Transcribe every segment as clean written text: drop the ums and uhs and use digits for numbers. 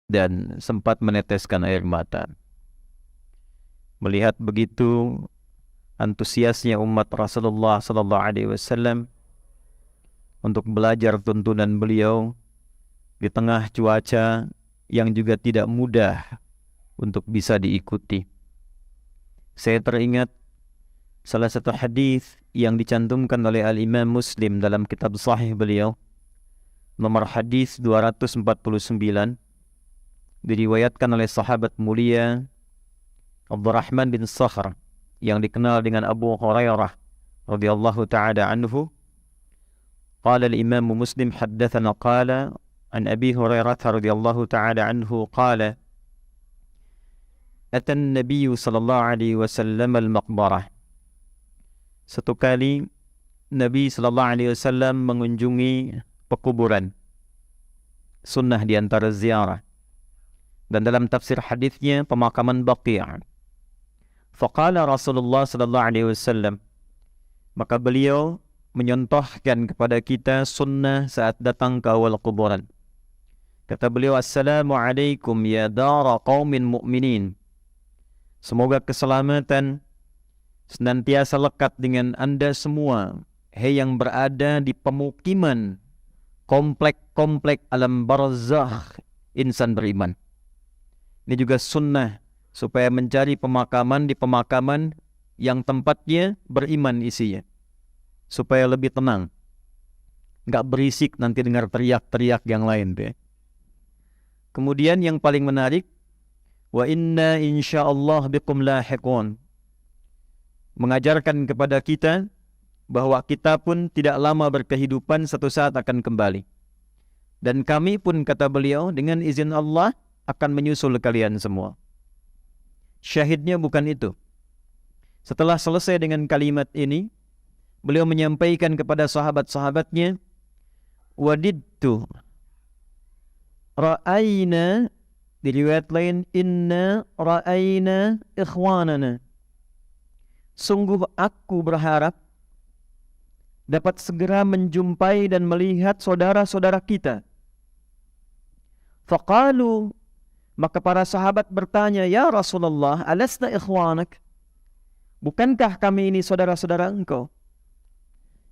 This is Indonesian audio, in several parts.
dan sempat meneteskan air mata. Melihat begitu antusiasnya umat Rasulullah sallallahu alaihi wasallam untuk belajar tuntunan beliau di tengah cuaca yang juga tidak mudah untuk bisa diikuti. Saya teringat salah satu hadis yang dicantumkan oleh Al-Imam Muslim dalam kitab sahih beliau, nomor hadis 249, diriwayatkan oleh sahabat mulia Abdurrahman bin Sakhr yang dikenal dengan Abu Hurairah radhiyallahu ta'ala anhu. Qala al-Imam Muslim haddatsana qala an Abi Hurairah radhiyallahu ta'ala anhu qala ata an-nabiy sallallahu alaihi wasallam al-maqbarah. Satu kali Nabi sallallahu alaihi wasallam mengunjungi pekuburan, sunnah di antara ziarah, dan dalam tafsir hadisnya pemakaman Baqi'. Faqala Rasulullah sallallahu alaihi wasallam, maka beliau menyontohkan kepada kita sunnah saat datang ke awal kuburan. Kata beliau, Assalamualaikum ya dara qaumin mu'minin. Semoga keselamatan senantiasa lekat dengan Anda semua, hei yang berada di pemukiman komplek-komplek alam barzakh insan beriman. Ini juga sunnah supaya mencari pemakaman di pemakaman yang tempatnya beriman isinya, supaya lebih tenang, nggak berisik nanti dengar teriak-teriak yang lain deh. Kemudian yang paling menarik, wa inna insyaallah bikum lahiqun, mengajarkan kepada kita bahwa kita pun tidak lama berkehidupan, satu saat akan kembali. Dan kami pun, kata beliau, dengan izin Allah akan menyusul kalian semua. Syahidnya bukan itu. Setelah selesai dengan kalimat ini, beliau menyampaikan kepada sahabat-sahabatnya, wadidtu ra'ayna, di riwayat lain, inna ra'ayna ikhwanana. Sungguh aku berharap dapat segera menjumpai dan melihat saudara-saudara kita. Faqalu, maka para sahabat bertanya, ya Rasulullah, alasna ikhwanak? Bukankah kami ini saudara-saudara engkau?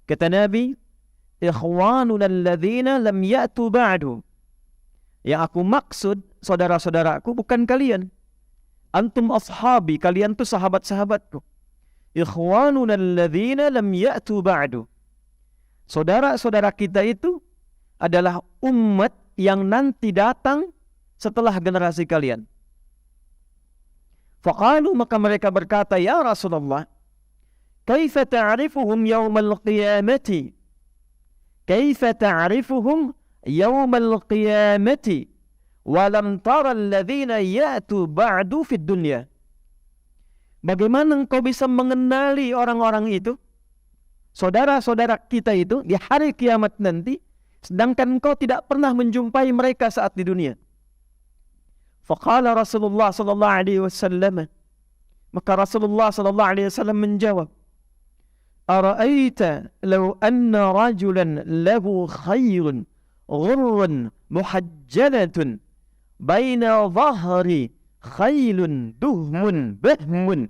Kata Nabi, ikhwanuna alladhina lam ya'tu ba'du. Yang aku maksud saudara-saudaraku bukan kalian. Antum ashabi, kalian tuh sahabat-sahabatku. Ikhwanuna alladhina lam ya'tu ba'du. Saudara-saudara kita itu adalah umat yang nanti datang setelah generasi kalian. Faqalu, maka mereka berkata, ya Rasulullah, kaifa ta'rifuhum yawmal qiyamati? Kaifa ta'rifuhum yawmal qiyamati walam tara alladhina ya'tu ba'du fid dunya? Bagaimana engkau bisa mengenali orang-orang itu, saudara-saudara kita itu, di hari kiamat nanti, sedangkan engkau tidak pernah menjumpai mereka saat di dunia? Faqala Rasulullah sallallahu alaihi wasallam, maka Rasulullah sallallahu alaihi wasallam menjawab, ara'aita law anna rajulan lahu khayrun ghurrun muhajjalatun baina dhahri khailun duhmun bahmun.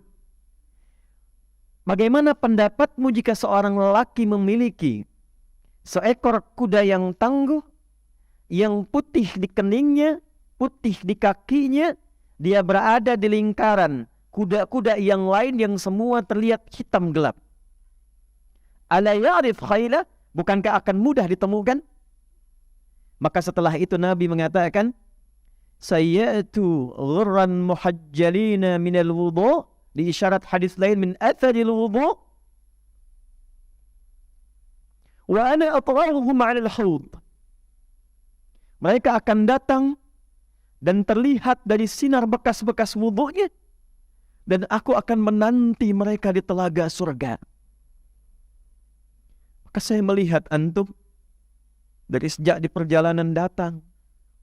Bagaimana pendapatmu jika seorang lelaki memiliki seekor kuda yang tangguh, yang putih di keningnya, putih di kakinya, dia berada di lingkaran kuda-kuda yang lain yang semua terlihat hitam gelap. Ala ya'rif khayla, bukankah akan mudah ditemukan? Maka setelah itu Nabi mengatakan, sayyatu ghurran muhajjalina minal wudu, di isyarat hadis lain, min atharil wudu, wa ana atwaruhum 'ala al-hawd. Mereka akan datang dan terlihat dari sinar bekas-bekas wudunya, dan aku akan menanti mereka di telaga surga. Maka saya melihat antum dari sejak di perjalanan datang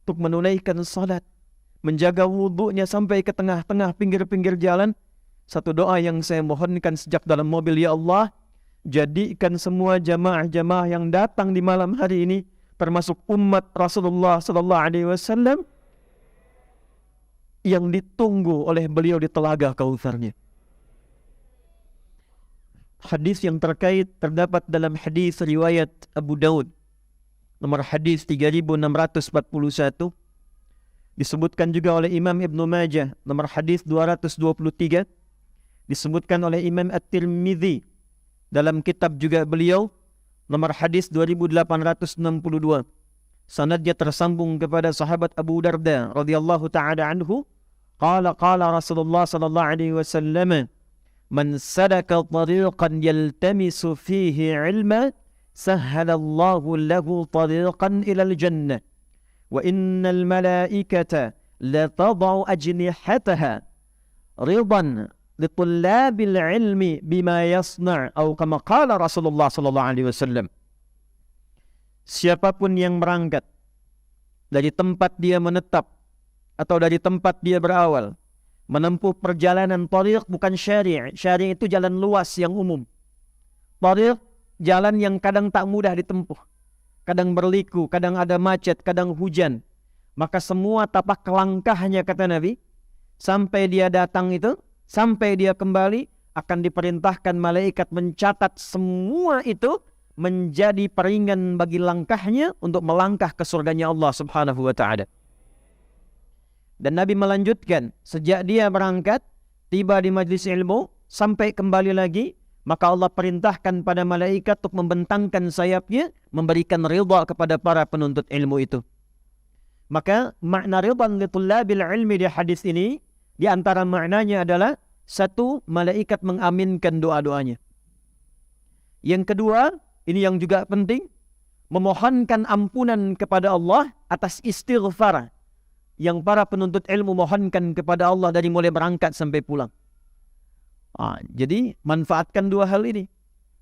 untuk menunaikan salat, menjaga wudunya sampai ke tengah-tengah pinggir-pinggir jalan. Satu doa yang saya mohonkan sejak dalam mobil, ya Allah, jadikan semua jamaah-jamaah yang datang di malam hari ini, termasuk umat Rasulullah sallallahu alaihi wasallam, yang ditunggu oleh beliau di telaga Kautsarnya. Hadis yang terdapat dalam hadis riwayat Abu Daud nomor hadis 3641, disebutkan juga oleh Imam Ibnu Majah nomor hadis 223, disebutkan oleh Imam At-Tirmidzi dalam kitab juga beliau nomor hadis 2862. Sanadnya tersambung kepada sahabat Abu Darda radhiyallahu taala anhu, qala Rasulullah sallallahu alaihi wasallam, man sadaka tariqan yaltamisu fihi ilma sahhalallahu lahu tariqan ilal jannah wa innal malaikata la tad'u ajnihataha ridan litullabil ilmi bima yasna' atau kama qala Rasulullah sallallahu alaihi wasallam. Siapapun yang berangkat dari tempat dia menetap atau dari tempat dia berawal menempuh perjalanan tariq, bukan syari'. Syari' itu jalan luas yang umum. Tariq jalan yang kadang tak mudah ditempuh, kadang berliku, kadang ada macet, kadang hujan. Maka semua tapak langkahnya, kata Nabi, sampai dia datang itu, sampai dia kembali, akan diperintahkan malaikat mencatat semua itu menjadi peringan bagi langkahnya untuk melangkah ke surganya Allah subhanahu wa ta'ala. Dan Nabi melanjutkan, sejak dia berangkat, tiba di majlis ilmu, sampai kembali lagi, maka Allah perintahkan pada malaikat untuk membentangkan sayapnya, memberikan ridha kepada para penuntut ilmu itu. Maka makna ridhan li tullabil ilmi di hadis ini, di antara maknanya adalah, satu, malaikat mengaminkan doa-doanya. Yang kedua, ini yang juga penting, memohonkan ampunan kepada Allah atas istighfar yang para penuntut ilmu mohonkan kepada Allah dari mulai berangkat sampai pulang. Jadi manfaatkan dua hal ini.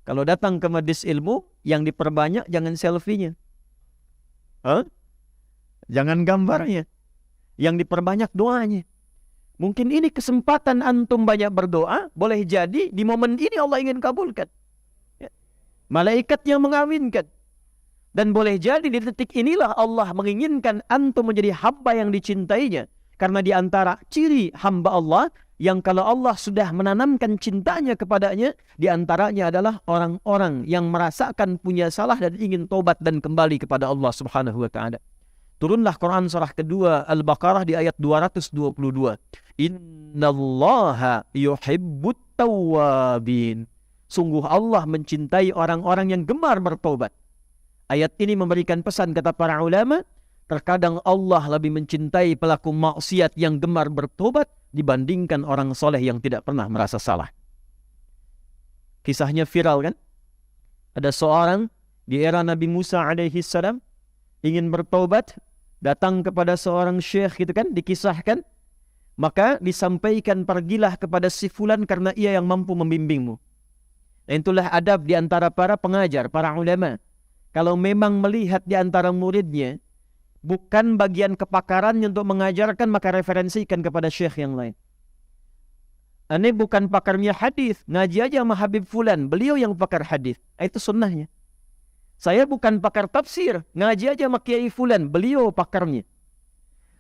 Kalau datang ke majlis ilmu, yang diperbanyak jangan selfie-nya, jangan gambarnya, yang diperbanyak doanya. Mungkin ini kesempatan antum banyak berdoa, boleh jadi di momen ini Allah ingin kabulkan. Malaikat yang mengaminkan. Dan boleh jadi di detik inilah Allah menginginkan antum menjadi hamba yang dicintainya. Karena di antara ciri hamba Allah, yang kalau Allah sudah menanamkan cintanya kepadanya, di antaranya adalah orang-orang yang merasakan punya salah dan ingin tobat dan kembali kepada Allah subhanahu wa ta'ala. Turunlah Quran surah kedua Al-Baqarah di ayat 222. Innallaha yuhibbut tawwabin. Sungguh Allah mencintai orang-orang yang gemar bertobat. Ayat ini memberikan pesan, kata para ulama, terkadang Allah lebih mencintai pelaku maksiat yang gemar bertobat dibandingkan orang soleh yang tidak pernah merasa salah. Kisahnya viral kan? Ada seorang di era Nabi Musa alaihi salam ingin bertobat, datang kepada seorang syekh gitu kan, dikisahkan. Maka disampaikan, pergilah kepada si fulan karena ia yang mampu membimbingmu. Dan itulah adab di antara para pengajar, para ulama. Kalau memang melihat di antara muridnya bukan bagian kepakarannya untuk mengajarkan, maka referensikan kepada syekh yang lain. Ini bukan pakarnya hadis, ngaji aja sama Habib fulan, beliau yang pakar hadis. Itu sunnahnya. Saya bukan pakar tafsir, ngaji aja sama Kiai fulan, beliau pakarnya.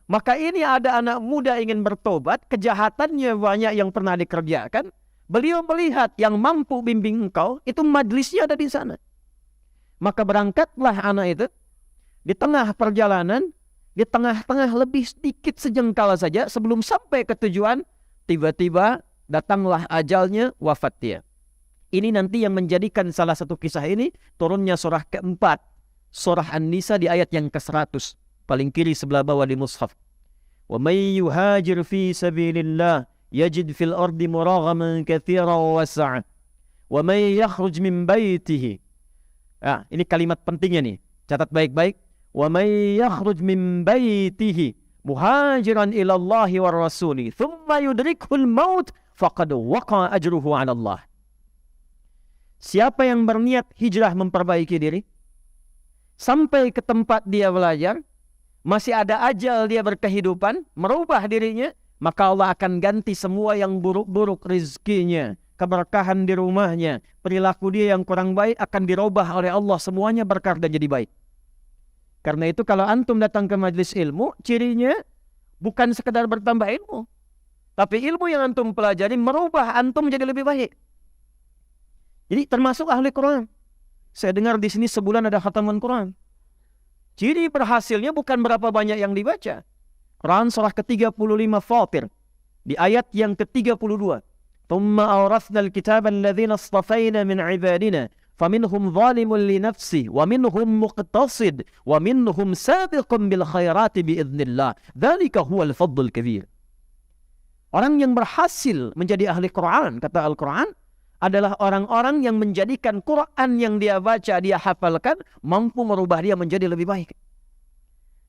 Maka ini ada anak muda ingin bertobat, kejahatannya banyak yang pernah dikerjakan. Beliau melihat yang mampu bimbing engkau, itu majlisnya ada di sana. Maka berangkatlah anak itu. Di tengah perjalanan, di tengah-tengah lebih sedikit sejengkal saja sebelum sampai ke tujuan, tiba-tiba datanglah ajalnya, wafat dia. Ini nanti yang menjadikan salah satu kisah ini turunnya surah keempat, surah An-Nisa di ayat yang ke-100, paling kiri sebelah bawah di mushaf. Wa may yuhajir fi sabilillah yajid fil ardi muraghaman katsiran wa wasi'an. Wa may yakhruj min baitihi. Ini kalimat pentingnya nih. Catat baik-baik. Wa may yakhruj min baitihi muhajiran ila Allah wa rasuli thumma yudrikuhul maut faqad waqa ajruhu 'ala Allah. Siapa yang berniat hijrah memperbaiki diri sampai ke tempat dia belajar, masih ada ajal dia berkehidupan, merubah dirinya, maka Allah akan ganti semua yang buruk-buruk rizkinya, keberkahan di rumahnya, perilaku dia yang kurang baik akan dirubah oleh Allah, semuanya berkah dan jadi baik. Karena itu kalau antum datang ke majlis ilmu, cirinya Bukan sekedar bertambah ilmu, tapi ilmu yang antum pelajari merubah antum menjadi lebih baik. Jadi termasuk ahli Quran. Saya dengar di sini sebulan ada khataman Quran. Ciri berhasilnya bukan berapa banyak yang dibaca. Quran surah ke-35 Fatir di ayat yang ke-32. Thumma awrathna al-kitaba alladhina istafayna min ibadina faminhum zalimun li nafsihi wa minhum muqtasid wa minhum sabiqun bil khairati biidznillah. Dzalika huwal fadlul kabir. Orang yang berhasil menjadi ahli Quran, kata Al-Quran, adalah orang-orang yang menjadikan Quran yang dia baca, dia hafalkan, mampu merubah dia menjadi lebih baik.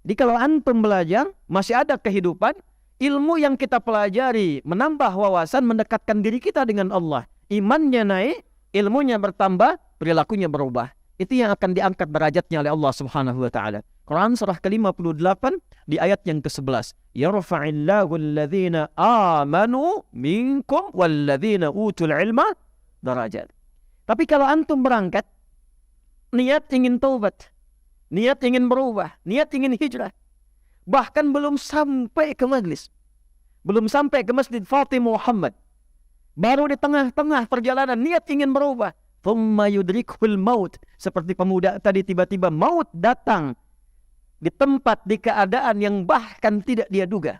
Jadi kalau antum belajar, masih ada kehidupan, ilmu yang kita pelajari, menambah wawasan, mendekatkan diri kita dengan Allah. Imannya naik, ilmunya bertambah, perilakunya berubah. Itu yang akan diangkat derajatnya oleh Allah Subhanahu wa taala. Quran surah ke-58 di ayat yang ke-11. Yarfa'illahu alladhina amanu minkum walladhina utul ilma darajat. Tapi kalau antum berangkat, niat ingin taubat, niat ingin berubah, niat ingin hijrah, bahkan belum sampai ke majlis, belum sampai ke Masjid Fatimah Muhammad, baru di tengah-tengah perjalanan niat ingin berubah, thumma yudrikhul maut, seperti pemuda tadi tiba-tiba maut datang di tempat, di keadaan yang bahkan tidak dia duga.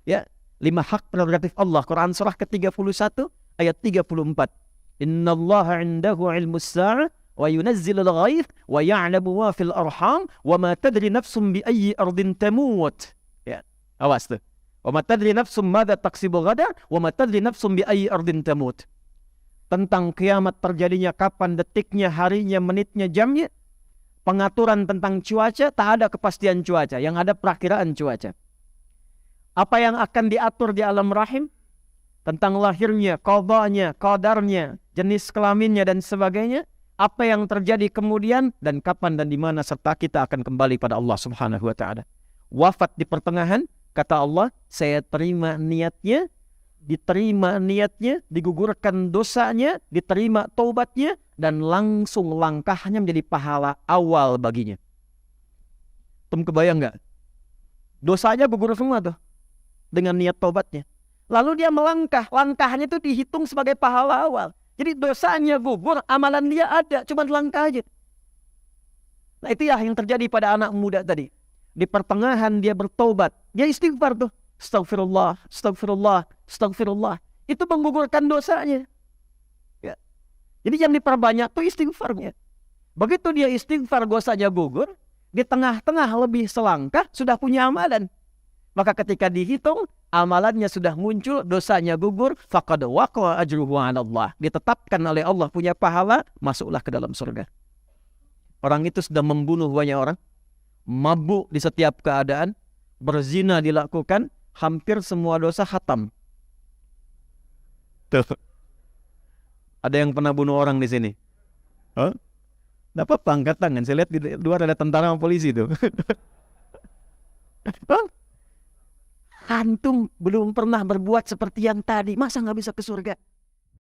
Ya, 5 hak prerogatif Allah. Quran surah ke-31 ayat 34. Innallaha 'indahu 'ilmus sa'ah wa yunazzilul ghaith wa ya'lamu ma fil arham wa ma tadri nafsum bi ayyi ardin tamut. Ya, awas tuh. Wa ma tadri nafsum madza taksibu ghadan wa ma tadri nafsum bi ayyi ardin tamut. Tentang kiamat terjadinya kapan, detiknya, harinya, menitnya, jamnya. Pengaturan tentang cuaca, tak ada kepastian cuaca, yang ada perakiraan cuaca. Apa yang akan diatur di alam rahim, tentang lahirnya, qadanya, qadarnya, jenis kelaminnya dan sebagainya, apa yang terjadi kemudian dan kapan dan di mana, serta kita akan kembali pada Allah Subhanahu wa taala. Wafat di pertengahan, kata Allah, saya terima niatnya, diterima niatnya, digugurkan dosanya, diterima taubatnya, dan langsung langkahnya menjadi pahala awal baginya. Tum kebayang nggak? Dosanya gugur semua tuh dengan niat taubatnya. Lalu dia melangkah, langkahnya itu dihitung sebagai pahala awal. Jadi dosanya gugur, amalan dia ada, cuma langkah aja. Nah itu ya yang terjadi pada anak muda tadi. Di pertengahan dia bertaubat, dia istighfar tuh. Astagfirullah, astagfirullah, astagfirullah. Itu menggugurkan dosanya. Ya. Jadi yang diperbanyak tuh istighfarnya. Begitu dia istighfar, dosanya gugur, di tengah-tengah lebih selangkah sudah punya amalan. Maka ketika dihitung, amalannya sudah muncul, dosanya gugur, faqad waqa ajruhu 'ala Allah. Ditetapkan oleh Allah punya pahala, masuklah ke dalam surga. Orang itu sudah membunuh banyak orang, mabuk di setiap keadaan, berzina dilakukan, hampir semua dosa khatam. Tuh. Ada yang pernah bunuh orang di sini? Hah? Nggak apa-apa, angkat tangan. Saya lihat di luar ada tentara sama polisi tuh. Hah? Antum belum pernah berbuat seperti yang tadi, masa nggak bisa ke surga?